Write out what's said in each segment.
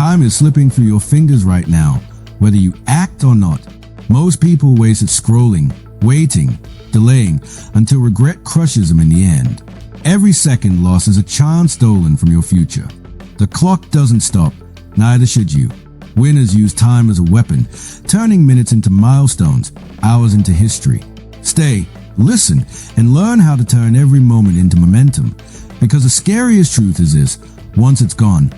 Time is slipping through your fingers right now, whether you act or not. Most people waste it scrolling, waiting, delaying, until regret crushes them in the end. Every second lost is a chance stolen from your future. The clock doesn't stop, neither should you. Winners use time as a weapon, turning minutes into milestones, hours into history. Stay, listen, and learn how to turn every moment into momentum. Because the scariest truth is this: once it's gone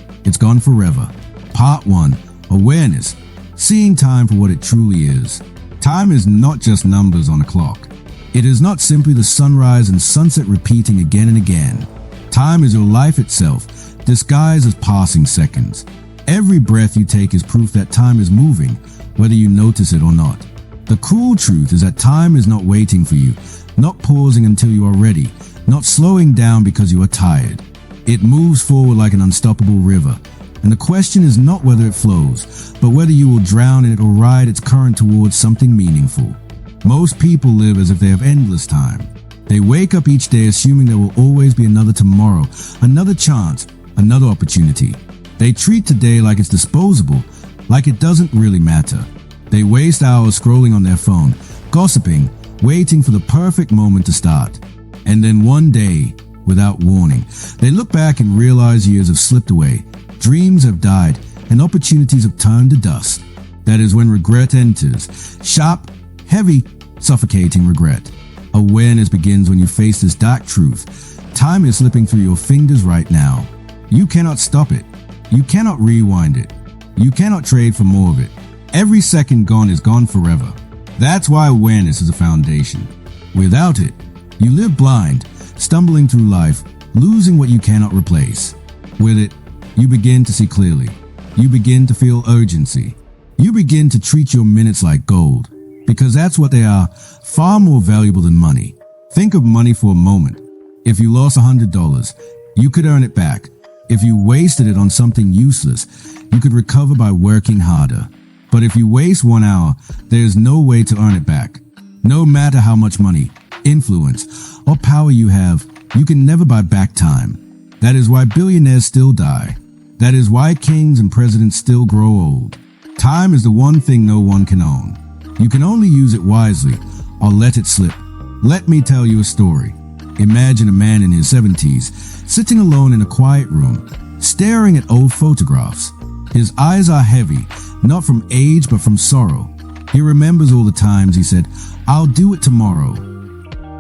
forever. Part 1. Awareness. Seeing time for what it truly is. Time is not just numbers on a clock. It is not simply the sunrise and sunset repeating again and again. Time is your life itself, disguised as passing seconds. Every breath you take is proof that time is moving, whether you notice it or not. The cruel truth is that time is not waiting for you, not pausing until you are ready, not slowing down because you are tired. It moves forward like an unstoppable river, and the question is not whether it flows, but whether you will drown in it or ride its current towards something meaningful. Most people live as if they have endless time. They wake up each day assuming there will always be another tomorrow, another chance, another opportunity. They treat today like it's disposable, like it doesn't really matter. They waste hours scrolling on their phone, gossiping, waiting for the perfect moment to start. And then one day, without warning, they look back and realize years have slipped away, dreams have died, and opportunities have turned to dust. That is when regret enters. Sharp, heavy, suffocating regret. Awareness begins when you face this dark truth. Time is slipping through your fingers right now. You cannot stop it. You cannot rewind it. You cannot trade for more of it. Every second gone is gone forever. That's why awareness is a foundation. Without it, you live blind, stumbling through life, losing what you cannot replace. With it, you begin to see clearly. You begin to feel urgency. You begin to treat your minutes like gold, because that's what they are, far more valuable than money. Think of money for a moment. If you lost $100, you could earn it back. If you wasted it on something useless, you could recover by working harder. But if you waste 1 hour, there is no way to earn it back. No matter how much money, influence, or power you have, you can never buy back time. That is why billionaires still die. That is why kings and presidents still grow old. Time is the one thing no one can own. You can only use it wisely or let it slip. Let me tell you a story. Imagine a man in his 70s, sitting alone in a quiet room, staring at old photographs. His eyes are heavy, not from age but from sorrow. He remembers all the times he said, "I'll do it tomorrow."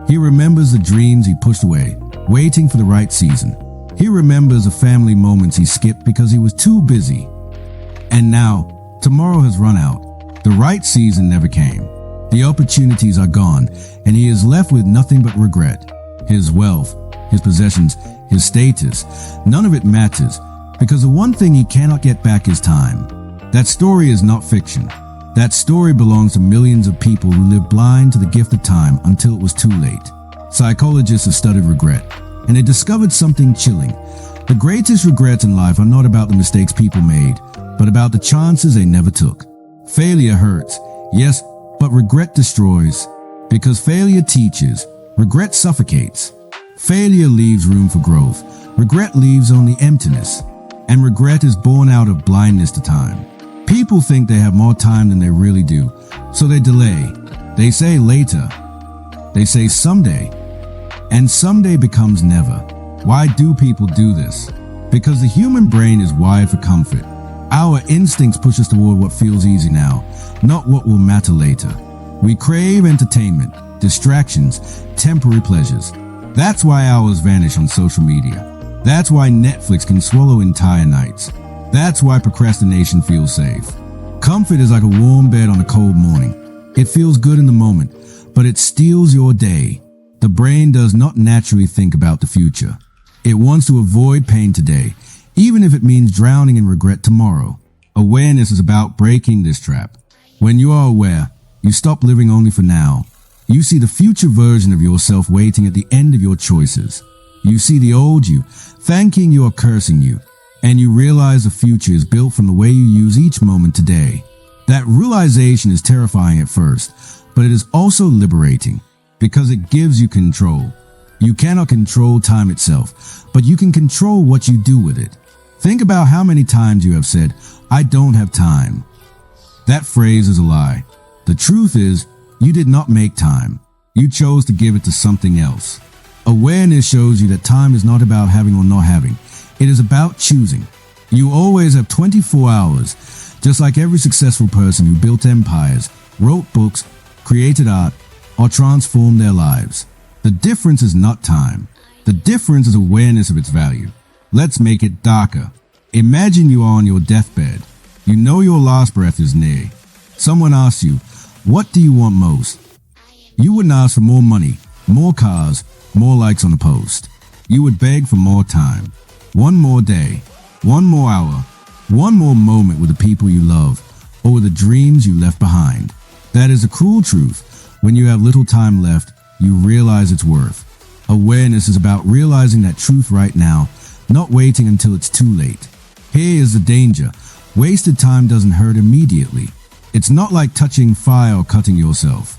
He remembers the dreams he pushed away, waiting for the right season. He remembers the family moments he skipped because he was too busy. And now, tomorrow has run out. The right season never came. The opportunities are gone, and he is left with nothing but regret. His wealth, his possessions, his status, none of it matters, because the one thing he cannot get back is time. That story is not fiction. That story belongs to millions of people who live blind to the gift of time until it was too late. Psychologists have studied regret, and they discovered something chilling. The greatest regrets in life are not about the mistakes people made, but about the chances they never took. Failure hurts, yes, but regret destroys. Because failure teaches, regret suffocates. Failure leaves room for growth. Regret leaves only emptiness. And regret is born out of blindness to time. People think they have more time than they really do, so they delay. They say later. They say someday. And someday becomes never. Why do people do this? Because the human brain is wired for comfort. Our instincts push us toward what feels easy now, not what will matter later. We crave entertainment, distractions, temporary pleasures. That's why hours vanish on social media. That's why Netflix can swallow entire nights. That's why procrastination feels safe. Comfort is like a warm bed on a cold morning. It feels good in the moment, but it steals your day. The brain does not naturally think about the future. It wants to avoid pain today, even if it means drowning in regret tomorrow. Awareness is about breaking this trap. When you are aware, you stop living only for now. You see the future version of yourself waiting at the end of your choices. You see the old you, thanking you or cursing you, and you realize the future is built from the way you use each moment today. That realization is terrifying at first, but it is also liberating, because it gives you control. You cannot control time itself, but you can control what you do with it. Think about how many times you have said, I don't have time. That phrase is a lie. The truth is, you did not make time. You chose to give it to something else. Awareness shows you that time is not about having or not having. It is about choosing. You always have 24 hours, just like every successful person who built empires, wrote books, created art, or transformed their lives. The difference is not time. The difference is awareness of its value. Let's make it darker. Imagine you are on your deathbed. You know your last breath is near. Someone asks you, what do you want most? You wouldn't ask for more money, more cars, more likes on a post. You would beg for more time. One more day, one more hour, one more moment with the people you love, or with the dreams you left behind. That is a cruel truth. When you have little time left, you realize its worth. Awareness is about realizing that truth right now, not waiting until it's too late. Here is the danger. Wasted time doesn't hurt immediately. It's not like touching fire or cutting yourself.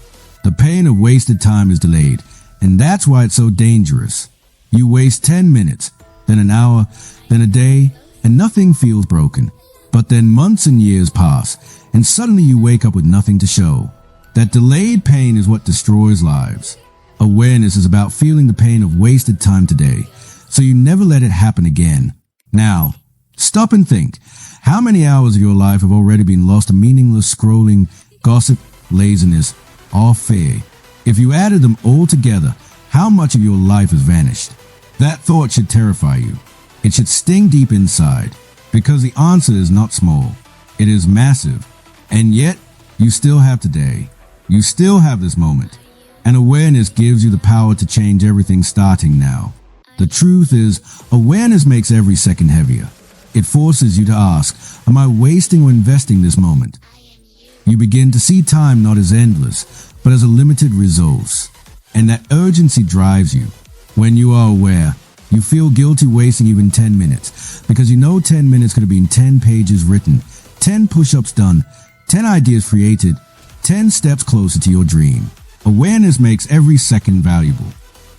The pain of wasted time is delayed, and that's why it's so dangerous. You waste 10 minutes, then an hour, then a day, and nothing feels broken. But then months and years pass, and suddenly you wake up with nothing to show. That delayed pain is what destroys lives. Awareness is about feeling the pain of wasted time today, so you never let it happen again. Now, stop and think. How many hours of your life have already been lost to meaningless scrolling, gossip, laziness, or fear? If you added them all together, how much of your life has vanished? That thought should terrify you. It should sting deep inside, because the answer is not small. It is massive. And yet, you still have today. You still have this moment. And awareness gives you the power to change everything starting now. The truth is, awareness makes every second heavier. It forces you to ask, am I wasting or investing this moment? You begin to see time not as endless, but as a limited resource. And that urgency drives you. When you are aware, you feel guilty wasting even 10 minutes, because you know 10 minutes could have been 10 pages written, 10 push-ups done, 10 ideas created, 10 steps closer to your dream. Awareness makes every second valuable.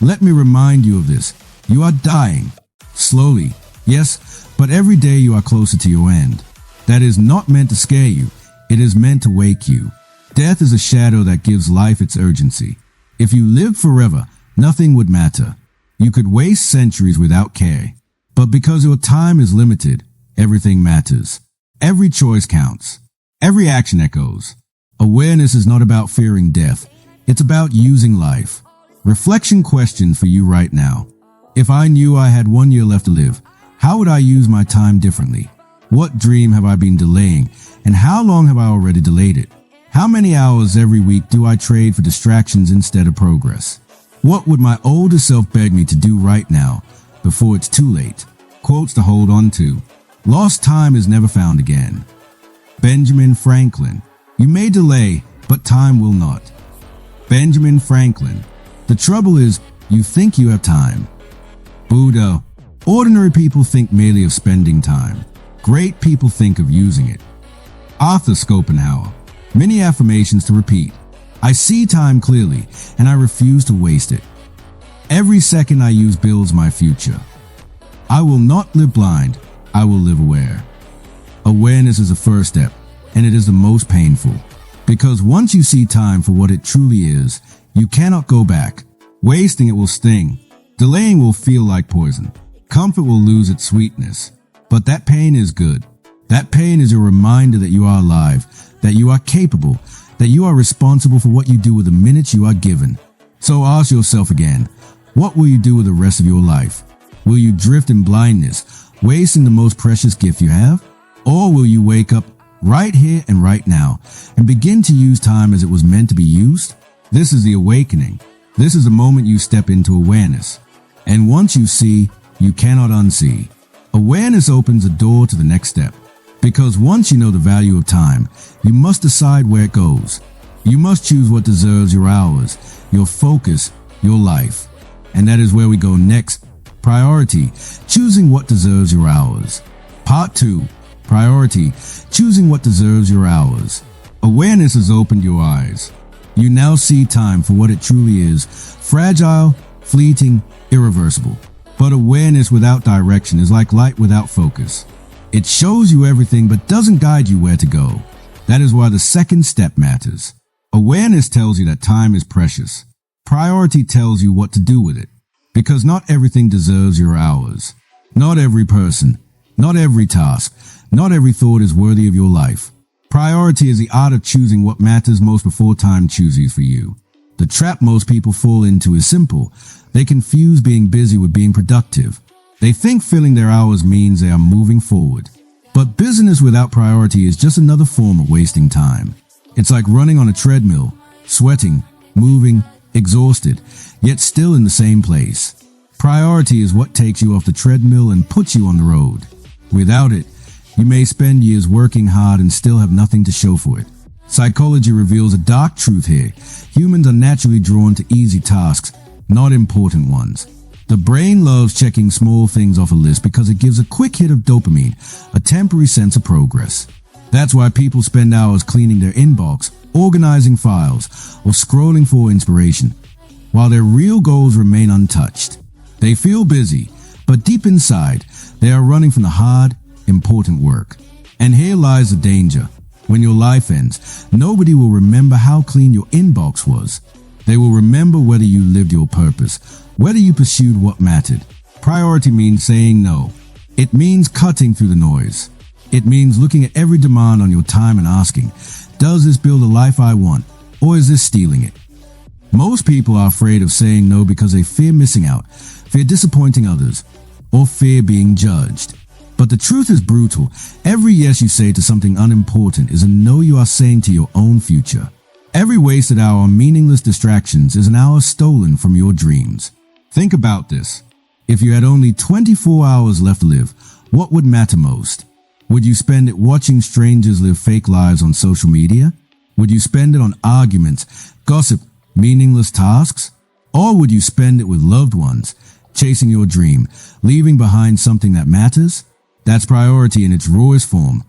Let me remind you of this. You are dying. Slowly, yes, but every day you are closer to your end. That is not meant to scare you. It is meant to wake you. Death is a shadow that gives life its urgency. If you lived forever, nothing would matter. You could waste centuries without care. But because your time is limited, everything matters. Every choice counts. Every action echoes. Awareness is not about fearing death. It's about using life. Reflection questions for you right now. If I knew I had 1 year left to live, how would I use my time differently? What dream have I been delaying, and how long have I already delayed it? How many hours every week do I trade for distractions instead of progress? What would my older self beg me to do right now, before it's too late? Quotes to hold on to. Lost time is never found again. Benjamin Franklin. You may delay, but time will not. Benjamin Franklin. The trouble is, you think you have time. Buddha. Ordinary people think merely of spending time. Great people think of using it. Arthur Schopenhauer. Many affirmations to repeat. I see time clearly, and I refuse to waste it. Every second I use builds my future. I will not live blind. I will live aware. Awareness is the first step, and it is the most painful. Because once you see time for what it truly is, you cannot go back. Wasting it will sting. Delaying will feel like poison. Comfort will lose its sweetness. But that pain is good. That pain is a reminder that you are alive, that you are capable, that you are responsible for what you do with the minutes you are given. So ask yourself again, what will you do with the rest of your life? Will you drift in blindness, wasting the most precious gift you have? Or will you wake up right here and right now and begin to use time as it was meant to be used? This is the awakening. This is the moment you step into awareness. And once you see, you cannot unsee. Awareness opens the door to the next step. Because once you know the value of time, you must decide where it goes. You must choose what deserves your hours, your focus, your life. And that is where we go next. Priority, choosing what deserves your hours. Part 2. Priority, choosing what deserves your hours. Awareness has opened your eyes. You now see time for what it truly is, fragile, fleeting, irreversible. But awareness without direction is like light without focus. It shows you everything but doesn't guide you where to go. That is why the second step matters. Awareness tells you that time is precious. Priority tells you what to do with it. Because not everything deserves your hours. Not every person, not every task, not every thought is worthy of your life. Priority is the art of choosing what matters most before time chooses for you. The trap most people fall into is simple. They confuse being busy with being productive. They think filling their hours means they are moving forward. But business without priority is just another form of wasting time. It's like running on a treadmill, sweating, moving, exhausted, yet still in the same place. Priority is what takes you off the treadmill and puts you on the road. Without it, you may spend years working hard and still have nothing to show for it. Psychology reveals a dark truth here. Humans are naturally drawn to easy tasks, not important ones. The brain loves checking small things off a list because it gives a quick hit of dopamine, a temporary sense of progress. That's why people spend hours cleaning their inbox, organizing files, or scrolling for inspiration, while their real goals remain untouched. They feel busy, but deep inside, they are running from the hard, important work. And here lies the danger. When your life ends, nobody will remember how clean your inbox was. They will remember whether you lived your purpose, whether you pursued what mattered. Priority means saying no. It means cutting through the noise. It means looking at every demand on your time and asking, does this build a life I want, or is this stealing it? Most people are afraid of saying no because they fear missing out, fear disappointing others, or fear being judged. But the truth is brutal. Every yes you say to something unimportant is a no you are saying to your own future. Every wasted hour on meaningless distractions is an hour stolen from your dreams. Think about this. If you had only 24 hours left to live, what would matter most? Would you spend it watching strangers live fake lives on social media? Would you spend it on arguments, gossip, meaningless tasks? Or would you spend it with loved ones, chasing your dream, leaving behind something that matters? That's priority in its rawest form.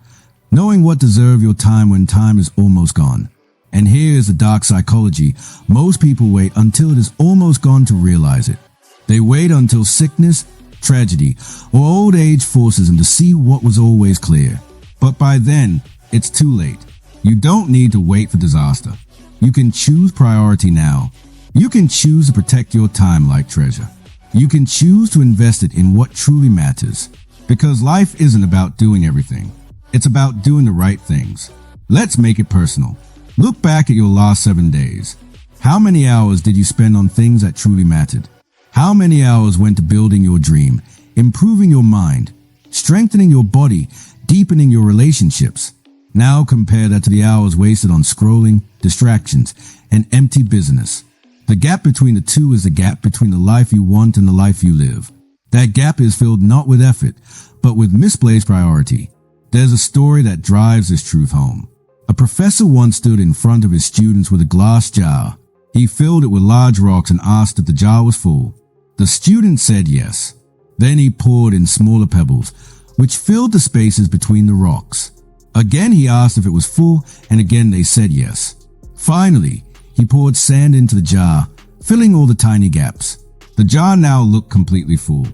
Knowing what deserves your time when time is almost gone. And here is the dark psychology. Most people wait until it is almost gone to realize it. They wait until sickness, tragedy, or old age forces them to see what was always clear. But by then, it's too late. You don't need to wait for disaster. You can choose priority now. You can choose to protect your time like treasure. You can choose to invest it in what truly matters. Because life isn't about doing everything. It's about doing the right things. Let's make it personal. Look back at your last 7 days. How many hours did you spend on things that truly mattered? How many hours went to building your dream, improving your mind, strengthening your body, deepening your relationships? Now compare that to the hours wasted on scrolling, distractions, and empty business. The gap between the two is the gap between the life you want and the life you live. That gap is filled not with effort, but with misplaced priority. There's a story that drives this truth home. A professor once stood in front of his students with a glass jar. He filled it with large rocks and asked if the jar was full. The students said yes. Then he poured in smaller pebbles, which filled the spaces between the rocks. Again he asked if it was full, and again they said yes. Finally, he poured sand into the jar, filling all the tiny gaps. The jar now looked completely full.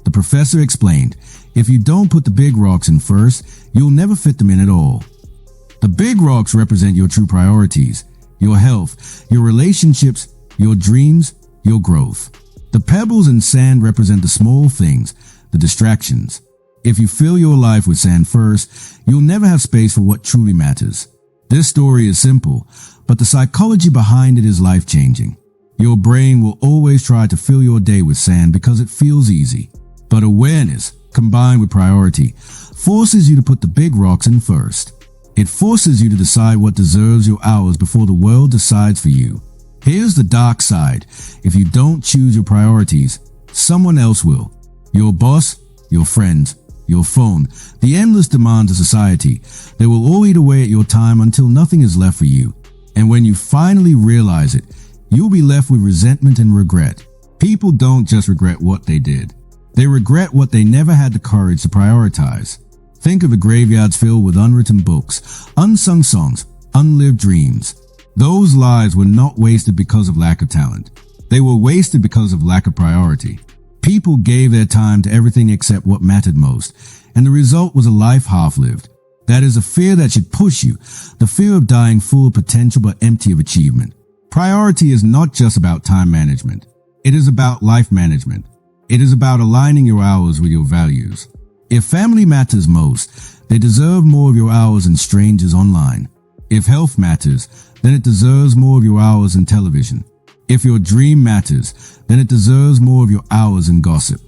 The professor explained, if you don't put the big rocks in first, you'll never fit them in at all. The big rocks represent your true priorities, your health, your relationships, your dreams, your growth. The pebbles and sand represent the small things, the distractions. If you fill your life with sand first, you'll never have space for what truly matters. This story is simple, but the psychology behind it is life-changing. Your brain will always try to fill your day with sand because it feels easy. But awareness, combined with priority, forces you to put the big rocks in first. It forces you to decide what deserves your hours before the world decides for you. Here's the dark side. If you don't choose your priorities, someone else will. Your boss, your friends, your phone, the endless demands of society. They will all eat away at your time until nothing is left for you. And when you finally realize it, you'll be left with resentment and regret. People don't just regret what they did. They regret what they never had the courage to prioritize. Think of the graveyards filled with unwritten books, unsung songs, unlived dreams. Those lives were not wasted because of lack of talent. They were wasted because of lack of priority. People gave their time to everything except what mattered most, and the result was a life half-lived. That is a fear that should push you, the fear of dying full of potential but empty of achievement. Priority is not just about time management. It is about life management. It is about aligning your hours with your values. If family matters most, they deserve more of your hours than strangers online. If health matters, then it deserves more of your hours in television. If your dream matters, then it deserves more of your hours in gossip.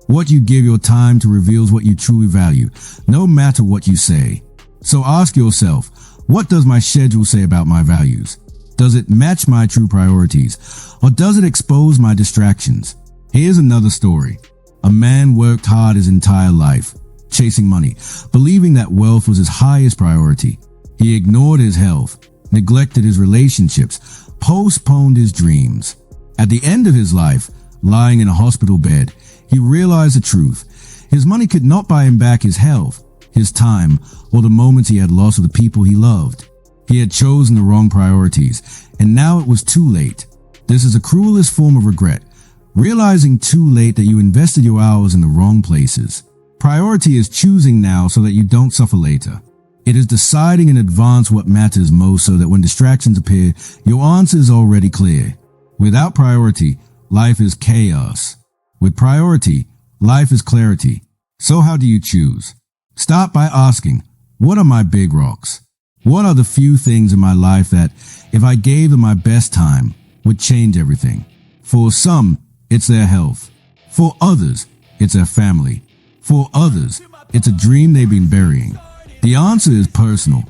What you give your time to reveals what you truly value, no matter what you say. So ask yourself, what does my schedule say about my values? Does it match my true priorities, or does it expose my distractions? Here's another story. A man worked hard his entire life, chasing money, believing that wealth was his highest priority. He ignored his health, neglected his relationships, postponed his dreams. At the end of his life, lying in a hospital bed, he realized the truth. His money could not buy him back his health, his time, or the moments he had lost with the people he loved. He had chosen the wrong priorities, and now it was too late. This is the cruelest form of regret, realizing too late that you invested your hours in the wrong places. Priority is choosing now so that you don't suffer later. It is deciding in advance what matters most so that when distractions appear, your answer is already clear. Without priority, life is chaos. With priority, life is clarity. So how do you choose? Start by asking, what are my big rocks? What are the few things in my life that, if I gave them my best time, would change everything? For some, it's their health. For others, it's their family. For others, it's a dream they've been burying. The answer is personal,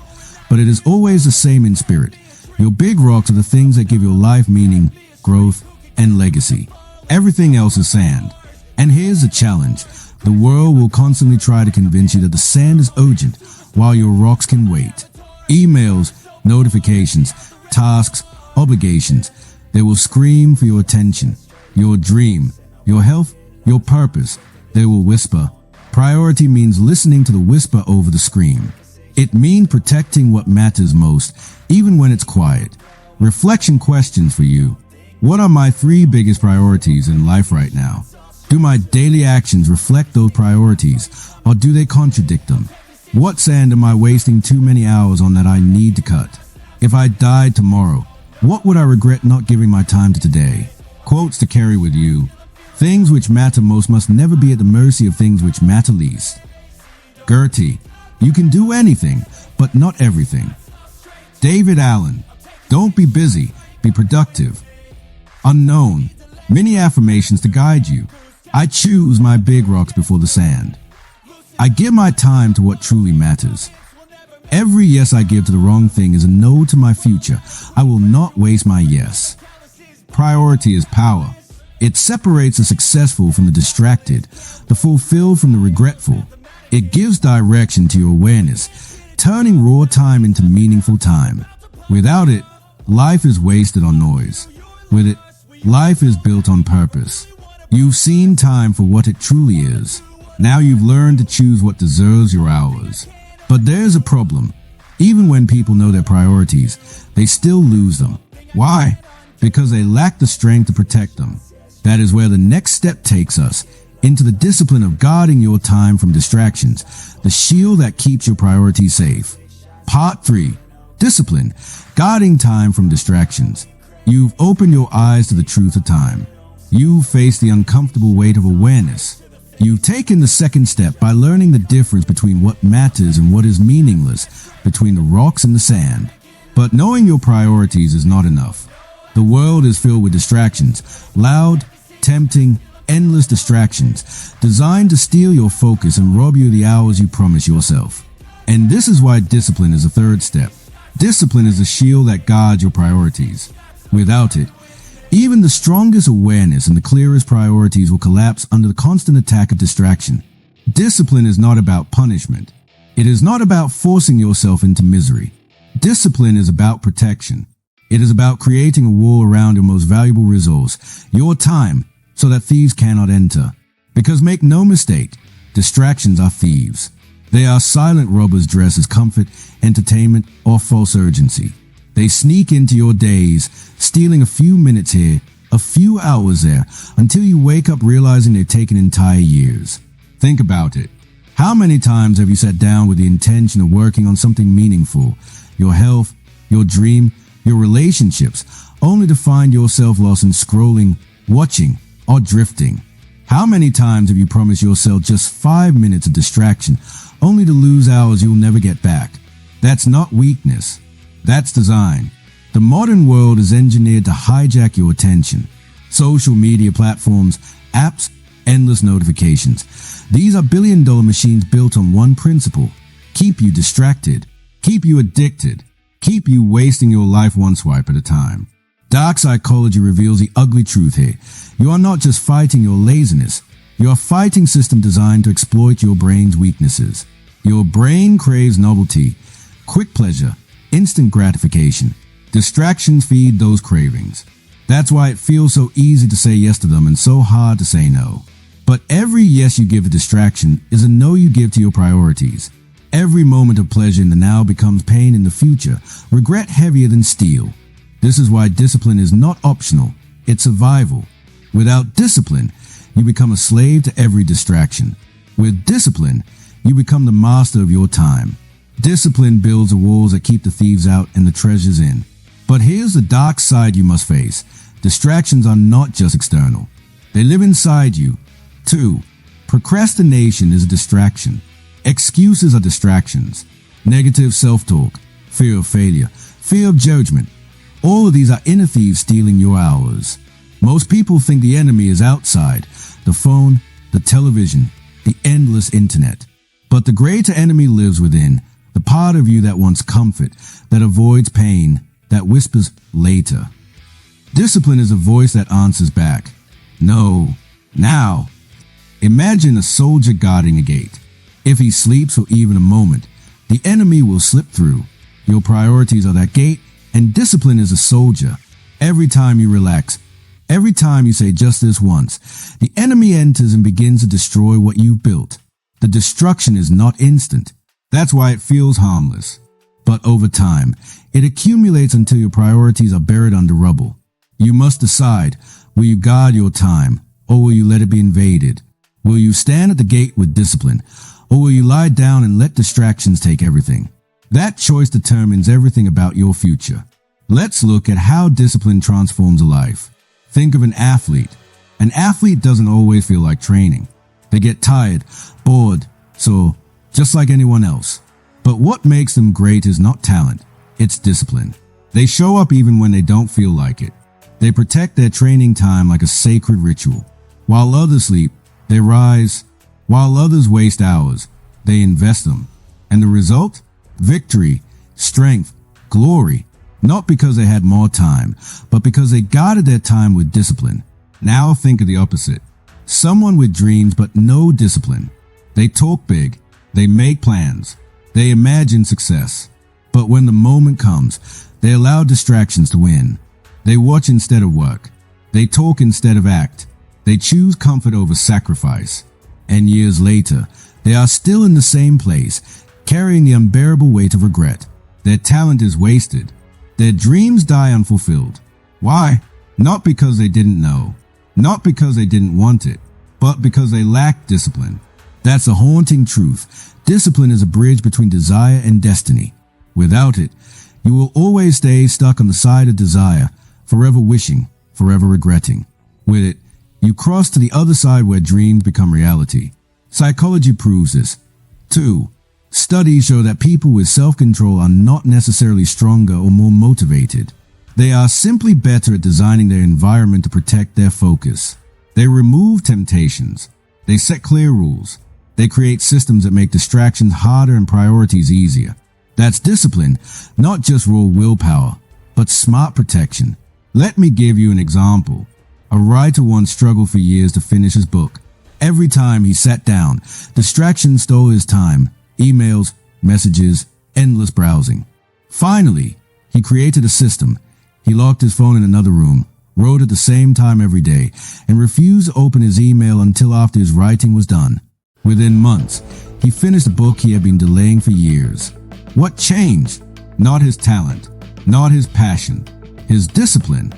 but it is always the same in spirit. Your big rocks are the things that give your life meaning, growth, and legacy. Everything else is sand. And here's the challenge. The world will constantly try to convince you that the sand is urgent while your rocks can wait. Emails, notifications, tasks, obligations. They will scream for your attention, your dream, your health, your purpose. They will whisper. Priority means listening to the whisper over the scream. It means protecting what matters most, even when it's quiet. Reflection questions for you. What are my 3 biggest priorities in life right now? Do my daily actions reflect those priorities, or do they contradict them? What sand am I wasting too many hours on that I need to cut? If I died tomorrow, what would I regret not giving my time to today? Quotes to carry with you. Things which matter most must never be at the mercy of things which matter least. Gertie, you can do anything, but not everything. David Allen, don't be busy, be productive. Unknown, many affirmations to guide you. I choose my big rocks before the sand. I give my time to what truly matters. Every yes I give to the wrong thing is a no to my future. I will not waste my yes. Priority is power. It separates the successful from the distracted, the fulfilled from the regretful. It gives direction to your awareness, turning raw time into meaningful time. Without it, life is wasted on noise. With it, life is built on purpose. You've seen time for what it truly is. Now you've learned to choose what deserves your hours. But there's a problem. Even when people know their priorities, they still lose them. Why? Because they lack the strength to protect them. That is where the next step takes us, into the discipline of guarding your time from distractions, the shield that keeps your priorities safe. Part 3. Discipline, guarding time from distractions. You've opened your eyes to the truth of time. You've faced the uncomfortable weight of awareness. You've taken the second step by learning the difference between what matters and what is meaningless, between the rocks and the sand. But knowing your priorities is not enough. The world is filled with distractions, loud, tempting, endless distractions, designed to steal your focus and rob you of the hours you promise yourself. And this is why discipline is the third step. Discipline is the shield that guards your priorities. Without it, even the strongest awareness and the clearest priorities will collapse under the constant attack of distraction. Discipline is not about punishment. It is not about forcing yourself into misery. Discipline is about protection. It is about creating a wall around your most valuable resource, your time, so that thieves cannot enter. Because make no mistake, distractions are thieves. They are silent robbers dressed as comfort, entertainment, or false urgency. They sneak into your days, stealing a few minutes here, a few hours there, until you wake up realizing they've taken entire years. Think about it. How many times have you sat down with the intention of working on something meaningful, your health, your dream, your relationships, only to find yourself lost in scrolling, watching, or drifting? How many times have you promised yourself just 5 minutes of distraction, only to lose hours you'll never get back? That's not weakness. That's design. The modern world is engineered to hijack your attention. Social media platforms, apps, endless notifications. These are billion-dollar machines built on one principle: keep you distracted, keep you addicted, keep you wasting your life one swipe at a time. Dark psychology reveals the ugly truth here. You are not just fighting your laziness. You are fighting a system designed to exploit your brain's weaknesses. Your brain craves novelty, quick pleasure, instant gratification. Distractions feed those cravings. That's why it feels so easy to say yes to them and so hard to say no. But every yes you give a distraction is a no you give to your priorities. Every moment of pleasure in the now becomes pain in the future, regret heavier than steel. This is why discipline is not optional, it's survival. Without discipline, you become a slave to every distraction. With discipline, you become the master of your time. Discipline builds the walls that keep the thieves out and the treasures in. But here's the dark side you must face. Distractions are not just external. They live inside you. 2. Procrastination is a distraction. Excuses are distractions. Negative self-talk, fear of failure, fear of judgment. All of these are inner thieves stealing your hours. Most people think the enemy is outside, the phone, the television, the endless internet. But the greater enemy lives within, the part of you that wants comfort, that avoids pain, that whispers later. Discipline is a voice that answers back. No, now. Imagine a soldier guarding a gate. If he sleeps for even a moment, the enemy will slip through. Your priorities are that gate, and discipline is a soldier. Every time you relax, every time you say just this once, the enemy enters and begins to destroy what you've built. The destruction is not instant. That's why it feels harmless. But over time, it accumulates until your priorities are buried under rubble. You must decide, will you guard your time, or will you let it be invaded? Will you stand at the gate with discipline, or will you lie down and let distractions take everything? That choice determines everything about your future. Let's look at how discipline transforms a life. Think of an athlete. An athlete doesn't always feel like training. They get tired, bored, so just like anyone else. But what makes them great is not talent, it's discipline. They show up even when they don't feel like it. They protect their training time like a sacred ritual. While others sleep, they rise. While others waste hours, they invest them. And the result? Victory, strength, glory. Not because they had more time, but because they guarded their time with discipline. Now think of the opposite. Someone with dreams but no discipline. They talk big. They make plans. They imagine success. But when the moment comes, they allow distractions to win. They watch instead of work. They talk instead of act. They choose comfort over sacrifice. And years later, they are still in the same place, carrying the unbearable weight of regret. Their talent is wasted. Their dreams die unfulfilled. Why? Not because they didn't know. Not because they didn't want it, but because they lacked discipline. That's a haunting truth. Discipline is a bridge between desire and destiny. Without it, you will always stay stuck on the side of desire, forever wishing, forever regretting. With it, you cross to the other side where dreams become reality. Psychology proves this. 2. Studies show that people with self-control are not necessarily stronger or more motivated. They are simply better at designing their environment to protect their focus. They remove temptations. They set clear rules. They create systems that make distractions harder and priorities easier. That's discipline, not just raw willpower, but smart protection. Let me give you an example. A writer once struggled for years to finish his book. Every time he sat down, distractions stole his time. Emails, messages, endless browsing. Finally, he created a system. He locked his phone in another room, wrote at the same time every day, and refused to open his email until after his writing was done. Within months, he finished the book he had been delaying for years. What changed? Not his talent, not his passion, his discipline.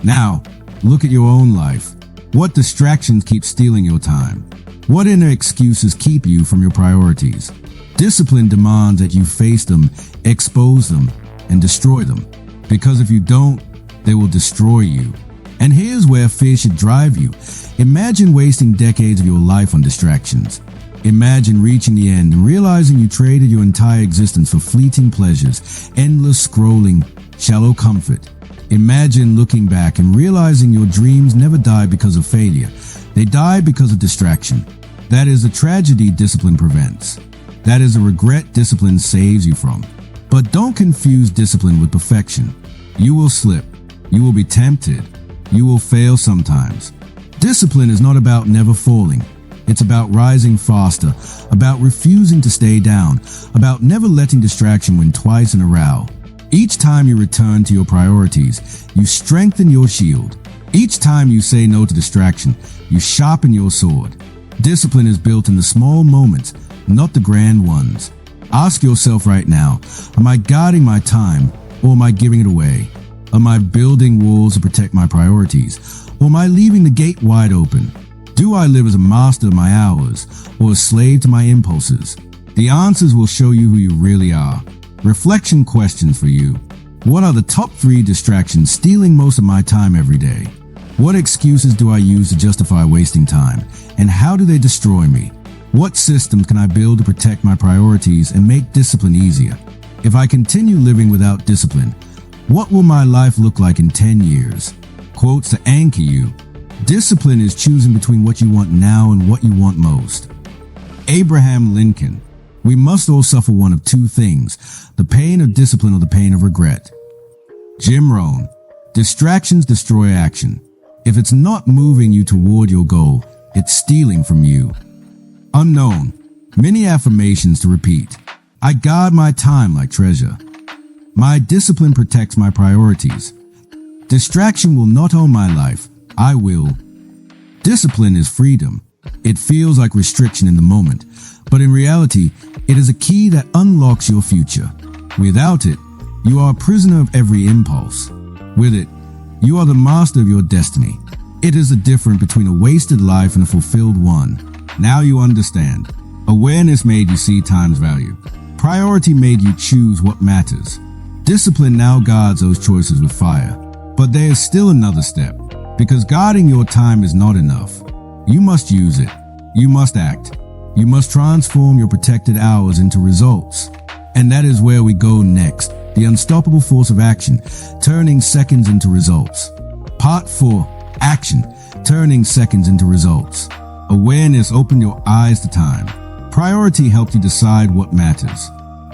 Now, look at your own life. What distractions keep stealing your time? What inner excuses keep you from your priorities? Discipline demands that you face them, expose them, and destroy them. Because if you don't, they will destroy you. And here's where fear should drive you. Imagine wasting decades of your life on distractions. Imagine reaching the end and realizing you traded your entire existence for fleeting pleasures, endless scrolling, shallow comfort. Imagine looking back and realizing your dreams never died because of failure. They died because of distraction. That is a tragedy discipline prevents. That is a regret discipline saves you from. But don't confuse discipline with perfection. You will slip. You will be tempted. You will fail sometimes. Discipline is not about never falling. It's about rising faster, about refusing to stay down, about never letting distraction win twice in a row. Each time you return to your priorities, you strengthen your shield. Each time you say no to distraction, you sharpen your sword. Discipline is built in the small moments, not the grand ones. Ask yourself right now, am I guarding my time or am I giving it away? Am I building walls to protect my priorities or am I leaving the gate wide open? Do I live as a master of my hours or a slave to my impulses? The answers will show you who you really are. Reflection questions for you. What are the top 3 distractions stealing most of my time every day? What excuses do I use to justify wasting time? And how do they destroy me? What systems can I build to protect my priorities and make discipline easier? If I continue living without discipline, what will my life look like in 10 years? Quotes to anchor you. Discipline is choosing between what you want now and what you want most. Abraham Lincoln. We must all suffer one of 2 things, the pain of discipline or the pain of regret. Jim Rohn. Distractions destroy action. If it's not moving you toward your goal, it's stealing from you. Unknown. Many affirmations to repeat. I guard my time like treasure. My discipline protects my priorities. Distraction will not own my life. I will. Discipline is freedom. It feels like restriction in the moment, but in reality, it is a key that unlocks your future. Without it, you are a prisoner of every impulse. With it, you are the master of your destiny. It is the difference between a wasted life and a fulfilled one. Now you understand. Awareness made you see time's value. Priority made you choose what matters. Discipline now guards those choices with fire. But there is still another step, because guarding your time is not enough. You must use it. You must act. You must transform your protected hours into results. And that is where we go next, the unstoppable force of action, turning seconds into results. Part 4, action, turning seconds into results. Awareness opened your eyes to time. Priority helped you decide what matters.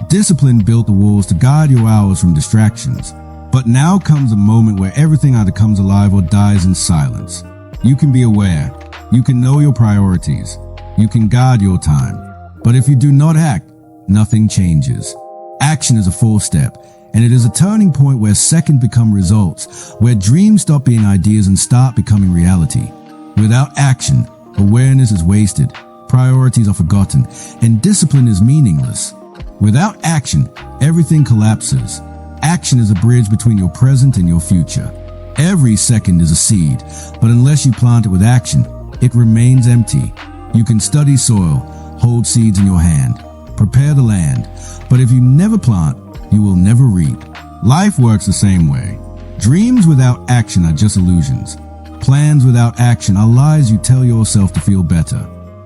Discipline built the walls to guard your hours from distractions. But now comes a moment where everything either comes alive or dies in silence. You can be aware. You can know your priorities. You can guard your time. But if you do not act, nothing changes. Action is a 4th step, and it is a turning point where seconds become results, where dreams stop being ideas and start becoming reality. Without action, awareness is wasted, priorities are forgotten, and discipline is meaningless. Without action, everything collapses. Action is a bridge between your present and your future. Every second is a seed, but unless you plant it with action, it remains empty. You can study soil, hold seeds in your hand, prepare the land, but if you never plant, you will never reap. Life works the same way. Dreams without action are just illusions. Plans without action are lies you tell yourself to feel better.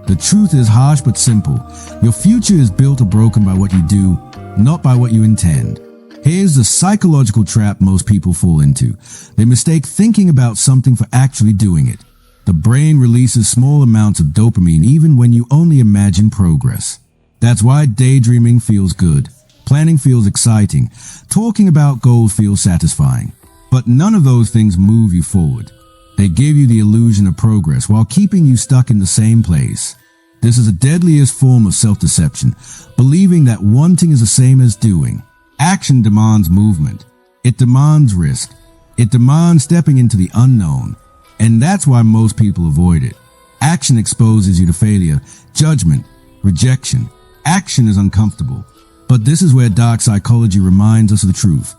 The truth is harsh but simple. Your future is built or broken by what you do, not by what you intend. Here's the psychological trap most people fall into. They mistake thinking about something for actually doing it. The brain releases small amounts of dopamine even when you only imagine progress. That's why daydreaming feels good. Planning feels exciting. Talking about goals feels satisfying. But none of those things move you forward. They give you the illusion of progress while keeping you stuck in the same place. This is the deadliest form of self-deception, believing that wanting is the same as doing. Action demands movement. It demands risk. It demands stepping into the unknown. And that's why most people avoid it. Action exposes you to failure, judgment, rejection. Action is uncomfortable. But this is where dark psychology reminds us of the truth.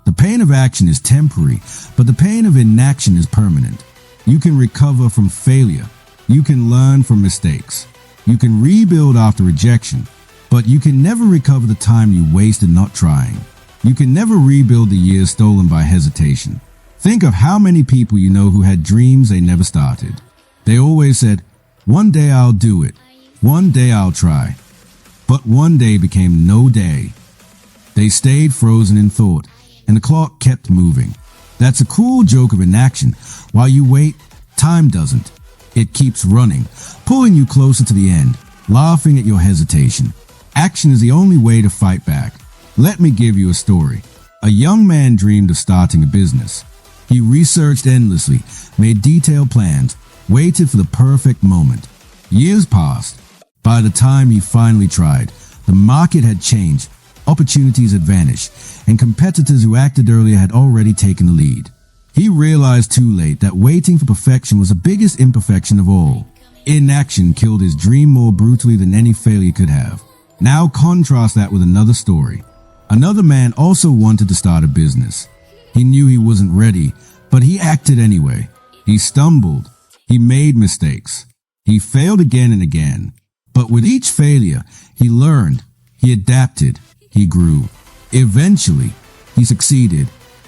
The pain of action is temporary, but the pain of inaction is permanent. You can recover from failure. You can learn from mistakes. You can rebuild after rejection, but you can never recover the time you wasted not trying. You can never rebuild the years stolen by hesitation. Think of how many people you know who had dreams they never started. They always said, "One day I'll do it. One day I'll try." But one day became no day. They stayed frozen in thought, and the clock kept moving. That's a cruel joke of inaction. While you wait, time doesn't. It keeps running, pulling you closer to the end, laughing at your hesitation. Action is the only way to fight back. Let me give you a story. A young man dreamed of starting a business. He researched endlessly, made detailed plans, waited for the perfect moment. Years passed. By the time he finally tried, the market had changed, opportunities had vanished, and competitors who acted earlier had already taken the lead. He realized too late that waiting for perfection was the biggest imperfection of all. Inaction killed his dream more brutally than any failure could have. Now contrast that with another story. Another man also wanted to start a business. He knew he wasn't ready, but he acted anyway. He stumbled. He made mistakes. He failed again and again. But with each failure, he learned, he adapted, he grew. Eventually, he succeeded.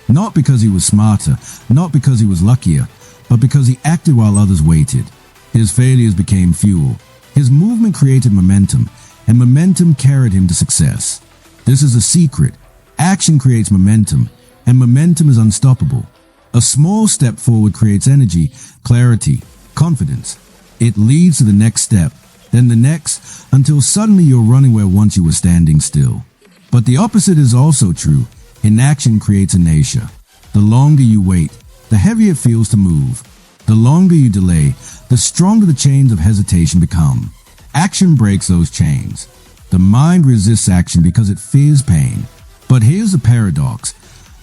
Not because he was smarter, not because he was luckier, but because he acted while others waited. His failures became fuel. His movement created momentum, and momentum carried him to success. This is a secret. Action creates momentum, and momentum is unstoppable. A small step forward creates energy, clarity, confidence. It leads to the next step, then the next, until suddenly you're running where once you were standing still. But the opposite is also true. Inaction creates inertia. The longer you wait, the heavier it feels to move. The longer you delay, the stronger the chains of hesitation become. Action breaks those chains. The mind resists action because it fears pain. But here's the paradox.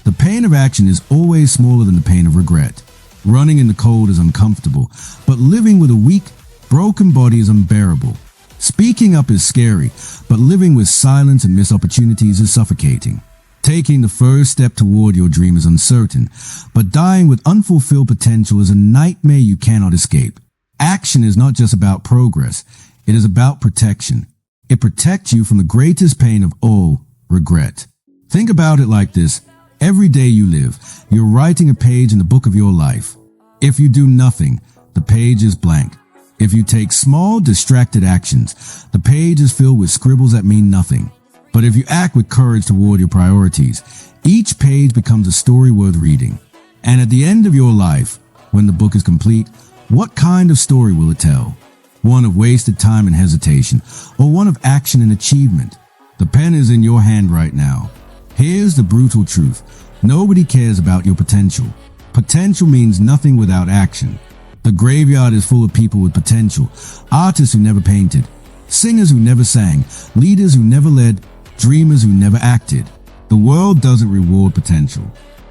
The pain of action is always smaller than the pain of regret. Running in the cold is uncomfortable, but living with a weak, broken body is unbearable. Speaking up is scary, but living with silence and missed opportunities is suffocating. Taking the first step toward your dream is uncertain, but dying with unfulfilled potential is a nightmare you cannot escape. Action is not just about progress, it is about protection. It protects you from the greatest pain of all, regret. Think about it like this. Every day you live, you're writing a page in the book of your life. If you do nothing, the page is blank. If you take small, distracted actions, the page is filled with scribbles that mean nothing. But if you act with courage toward your priorities, each page becomes a story worth reading. And at the end of your life, when the book is complete, what kind of story will it tell? One of wasted time and hesitation, or one of action and achievement? The pen is in your hand right now. Here's the brutal truth. Nobody cares about your potential. Potential means nothing without action. The graveyard is full of people with potential, artists who never painted, singers who never sang, leaders who never led, dreamers who never acted. The world doesn't reward potential.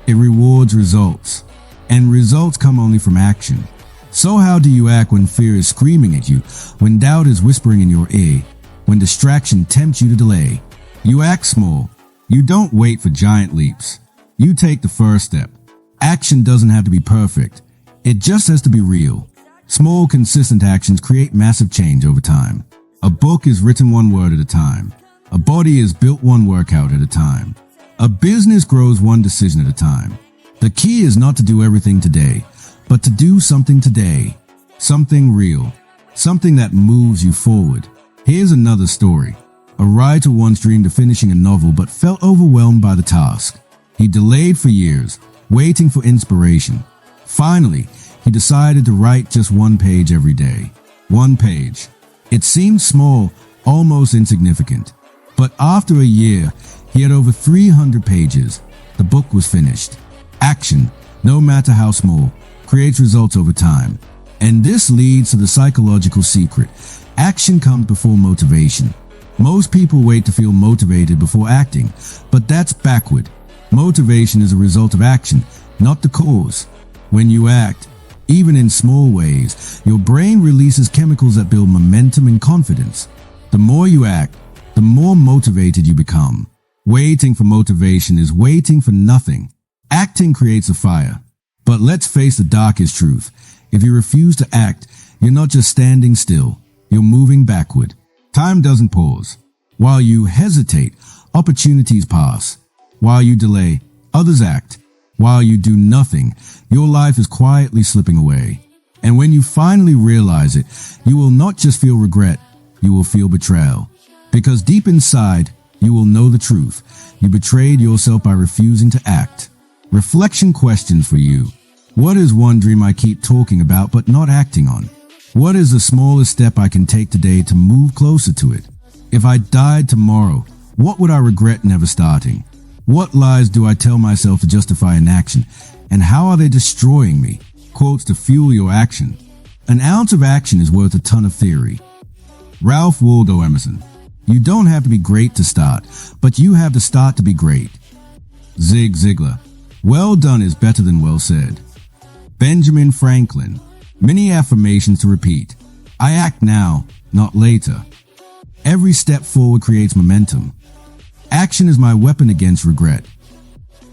It rewards results. And results come only from action. So how do you act when fear is screaming at you, when doubt is whispering in your ear, when distraction tempts you to delay? You act small. You don't wait for giant leaps. You take the first step. Action doesn't have to be perfect. It just has to be real. Small, consistent actions create massive change over time. A book is written one word at a time. A body is built one workout at a time. A business grows one decision at a time. The key is not to do everything today, but to do something today. Something real. Something that moves you forward. Here's another story. A writer once dreamed of finishing a novel but felt overwhelmed by the task. He delayed for years, waiting for inspiration. Finally, he decided to write just one page every day. One page. It seemed small, almost insignificant. But after a year, he had over 300 pages. The book was finished. Action, no matter how small, creates results over time. And this leads to the psychological secret. Action comes before motivation. Most people wait to feel motivated before acting, but that's backward. Motivation is a result of action, not the cause. When you act, even in small ways, your brain releases chemicals that build momentum and confidence. The more you act, the more motivated you become. Waiting for motivation is waiting for nothing. Acting creates a fire. But let's face the darkest truth. If you refuse to act, you're not just standing still. you're moving backward. Time doesn't pause. While you hesitate, opportunities pass. While you delay, others act. While you do nothing, your life is quietly slipping away. And when you finally realize it, you will not just feel regret, you will feel betrayal. Because deep inside, you will know the truth. You betrayed yourself by refusing to act. Reflection questions for you. What is one dream I keep talking about but not acting on? What is the smallest step I can take today to move closer to it? If I died tomorrow, what would I regret never starting? What lies do I tell myself to justify inaction? And how are they destroying me? Quotes to fuel your action. An ounce of action is worth a ton of theory. Ralph Waldo Emerson. You don't have to be great to start, but you have to start to be great. Zig Ziglar. Well done is better than well said. Benjamin Franklin. Many affirmations to repeat. I act now, not later. Every step forward creates momentum. Action is my weapon against regret.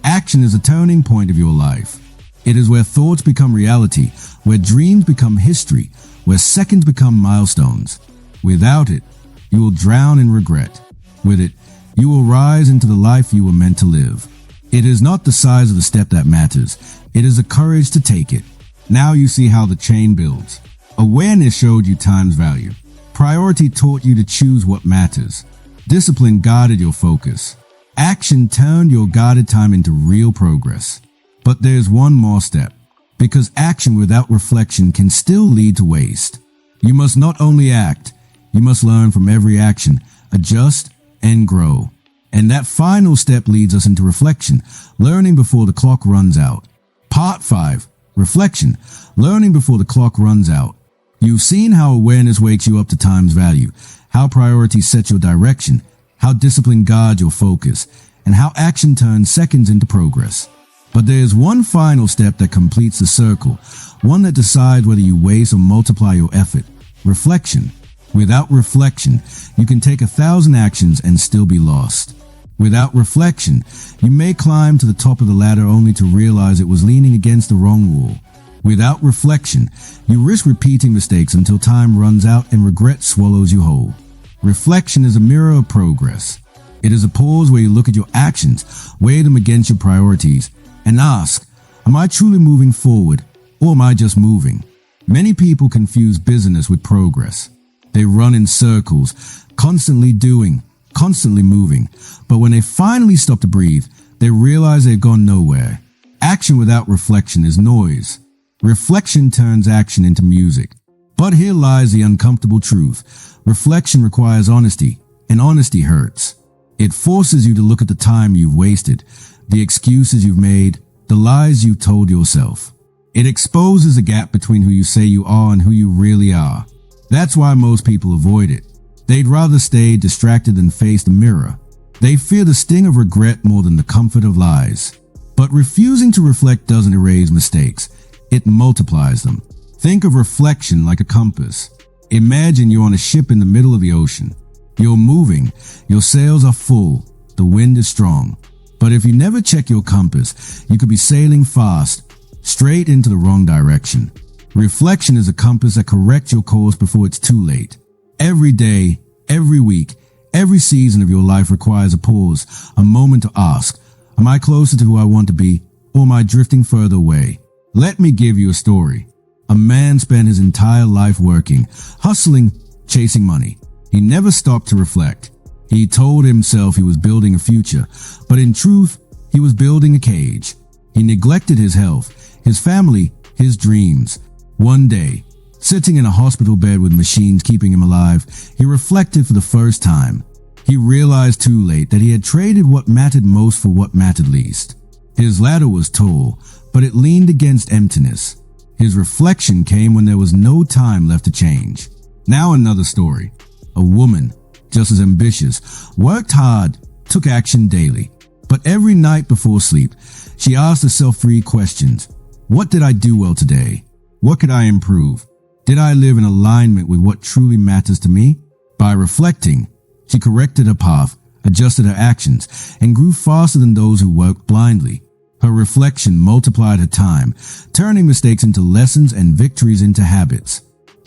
Action is a turning point of your life. It is where thoughts become reality, where dreams become history, where seconds become milestones. Without it, you will drown in regret. With it, you will rise into the life you were meant to live. It is not the size of the step that matters. It is the courage to take it. Now you see how the chain builds. Awareness showed you time's value. Priority taught you to choose what matters. Discipline guided your focus. Action turned your guided time into real progress. But there's one more step, because action without reflection can still lead to waste. You must not only act, you must learn from every action, adjust, and grow. And that final step leads us into reflection, learning before the clock runs out. Part 5. Reflection, learning before the clock runs out. You've seen how awareness wakes you up to time's value, how priority sets your direction, how discipline guides your focus, and how action turns seconds into progress. But there's one final step that completes the circle, one that decides whether you waste or multiply your effort. Reflection. Without reflection, you can take 1,000 actions and still be lost. Without reflection, you may climb to the top of the ladder only to realize it was leaning against the wrong wall. Without reflection, you risk repeating mistakes until time runs out and regret swallows you whole. Reflection is a mirror of progress. It is a pause where you look at your actions, weigh them against your priorities, and ask, am I truly moving forward, or am I just moving? Many people confuse business with progress. They run in circles, constantly doing, constantly moving. But when they finally stop to breathe, they realize they've gone nowhere. Action without reflection is noise. Reflection turns action into music. But here lies the uncomfortable truth. Reflection requires honesty, and honesty hurts. It forces you to look at the time you've wasted, the excuses you've made, the lies you've told yourself. It exposes a gap between who you say you are and who you really are. That's why most people avoid it. They'd rather stay distracted than face the mirror. They fear the sting of regret more than the comfort of lies. But refusing to reflect doesn't erase mistakes. It multiplies them. Think of reflection like a compass. Imagine you're on a ship in the middle of the ocean. You're moving. Your sails are full. The wind is strong. But if you never check your compass, you could be sailing fast, straight into the wrong direction. Reflection is a compass that corrects your course before it's too late. Every day, every week, every season of your life requires a pause, a moment to ask, am I closer to who I want to be, or am I drifting further away? Let me give you a story. A man spent his entire life working, hustling, chasing money. He never stopped to reflect. He told himself he was building a future, but in truth, he was building a cage. He neglected his health, his family, his dreams. One day, sitting in a hospital bed with machines keeping him alive, he reflected for the first time. He realized too late that he had traded what mattered most for what mattered least. His ladder was tall, but it leaned against emptiness. His reflection came when there was no time left to change. Now another story. A woman, just as ambitious, worked hard, took action daily. But every night before sleep, she asked herself 3 questions. What did I do well today? What could I improve? Did I live in alignment with what truly matters to me? By reflecting, she corrected her path, adjusted her actions, and grew faster than those who worked blindly. Her reflection multiplied her time, turning mistakes into lessons and victories into habits.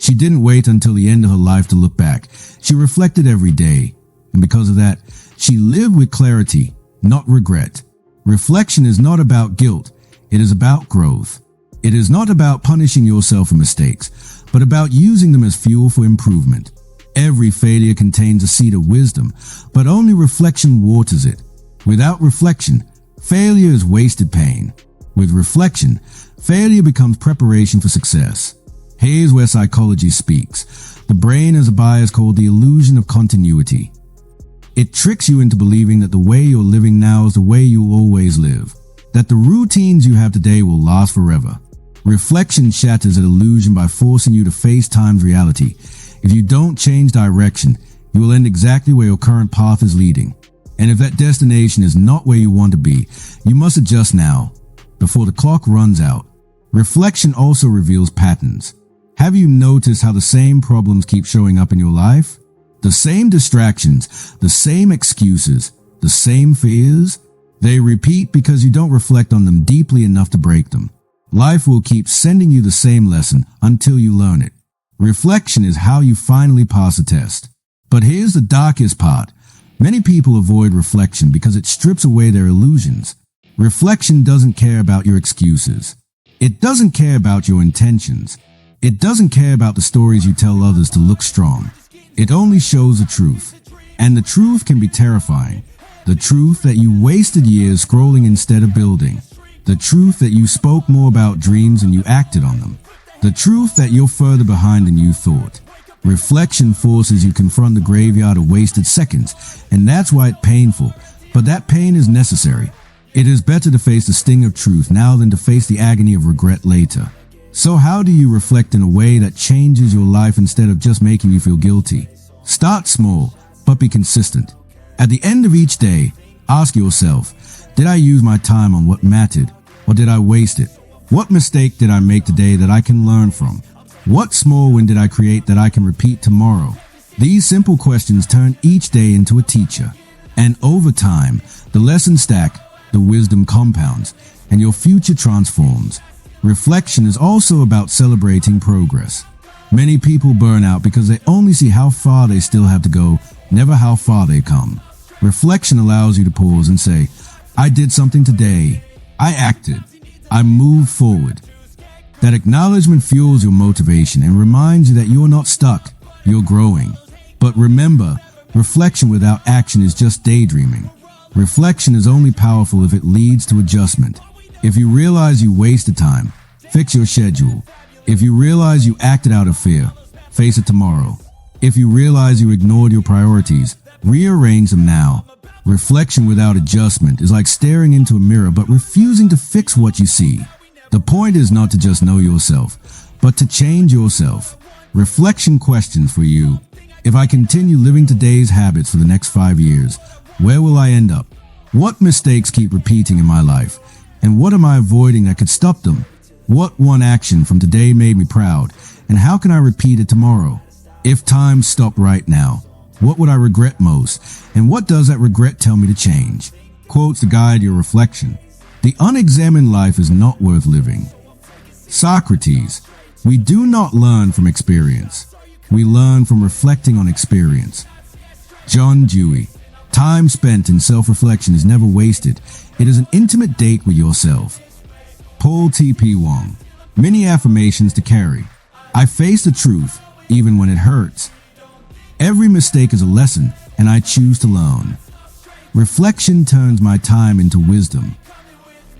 She didn't wait until the end of her life to look back. She reflected every day. And because of that, she lived with clarity, not regret. Reflection is not about guilt. It is about growth. It is not about punishing yourself for mistakes, but about using them as fuel for improvement. Every failure contains a seed of wisdom, but only reflection waters it. Without reflection, failure is wasted pain. With reflection, failure becomes preparation for success. Here's where psychology speaks. The brain has a bias called the illusion of continuity. It tricks you into believing that the way you're living now is the way you'll always live, that the routines you have today will last forever. Reflection shatters that illusion by forcing you to face time's reality. If you don't change direction, you will end exactly where your current path is leading. And if that destination is not where you want to be, you must adjust now, before the clock runs out. Reflection also reveals patterns. Have you noticed how the same problems keep showing up in your life? The same distractions, the same excuses, the same fears? They repeat because you don't reflect on them deeply enough to break them. Life will keep sending you the same lesson until you learn it. Reflection is how you finally pass a test. But here's the darkest part. Many people avoid reflection because it strips away their illusions. Reflection doesn't care about your excuses. It doesn't care about your intentions. It doesn't care about the stories you tell others to look strong. It only shows the truth. And the truth can be terrifying. The truth that you wasted years scrolling instead of building. The truth that you spoke more about dreams than you acted on them. The truth that you're further behind than you thought. Reflection forces you to confront the graveyard of wasted seconds, and that's why it's painful. But that pain is necessary. It is better to face the sting of truth now than to face the agony of regret later. So how do you reflect in a way that changes your life instead of just making you feel guilty? Start small, but be consistent. At the end of each day, ask yourself, did I use my time on what mattered, or did I waste it? What mistake did I make today that I can learn from? What small win did I create that I can repeat tomorrow? These simple questions turn each day into a teacher. And over time, the lessons stack, the wisdom compounds, and your future transforms. Reflection is also about celebrating progress. Many people burn out because they only see how far they still have to go, never how far they come. Reflection allows you to pause and say, I did something today. I acted. I moved forward. That acknowledgement fuels your motivation and reminds you that you're not stuck, you're growing. But remember, reflection without action is just daydreaming. Reflection is only powerful if it leads to adjustment. If you realize you wasted time, fix your schedule. If you realize you acted out of fear, face it tomorrow. If you realize you ignored your priorities, rearrange them now. Reflection without adjustment is like staring into a mirror but refusing to fix what you see. The point is not to just know yourself, but to change yourself. Reflection questions for you. If I continue living today's habits for the next 5 years, where will I end up? What mistakes keep repeating in my life? And what am I avoiding that could stop them? What one action from today made me proud? And how can I repeat it tomorrow? If time stopped right now, what would I regret most? And what does that regret tell me to change? Quotes to guide your reflection. The unexamined life is not worth living. Socrates, we do not learn from experience. We learn from reflecting on experience. John Dewey, time spent in self-reflection is never wasted. It is an intimate date with yourself. Paul T.P. Wong, many affirmations to carry. I face the truth, even when it hurts. Every mistake is a lesson, and I choose to learn. Reflection turns my time into wisdom.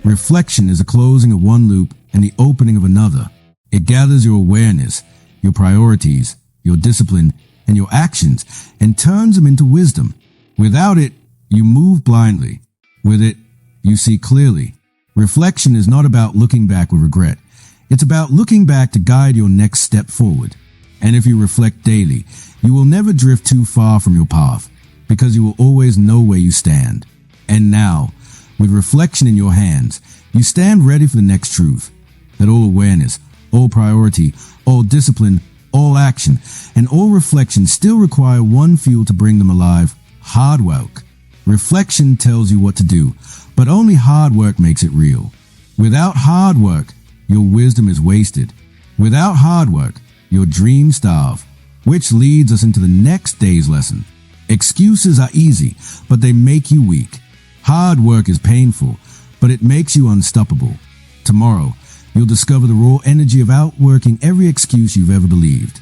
Reflection is the closing of one loop and the opening of another. It gathers your awareness, your priorities, your discipline, and your actions, and turns them into wisdom. Without it, you move blindly. With it, you see clearly. Reflection is not about looking back with regret. It's about looking back to guide your next step forward. And if you reflect daily, you will never drift too far from your path, because you will always know where you stand. And now, with reflection in your hands, you stand ready for the next truth. That all awareness, all priority, all discipline, all action, and all reflection still require one fuel to bring them alive: hard work. Reflection tells you what to do, but only hard work makes it real. Without hard work, your wisdom is wasted. Without hard work, your dream starve. Which leads us into the next day's lesson. Excuses are easy, but they make you weak. Hard work is painful, but it makes you unstoppable. Tomorrow, you'll discover the raw energy of outworking every excuse you've ever believed.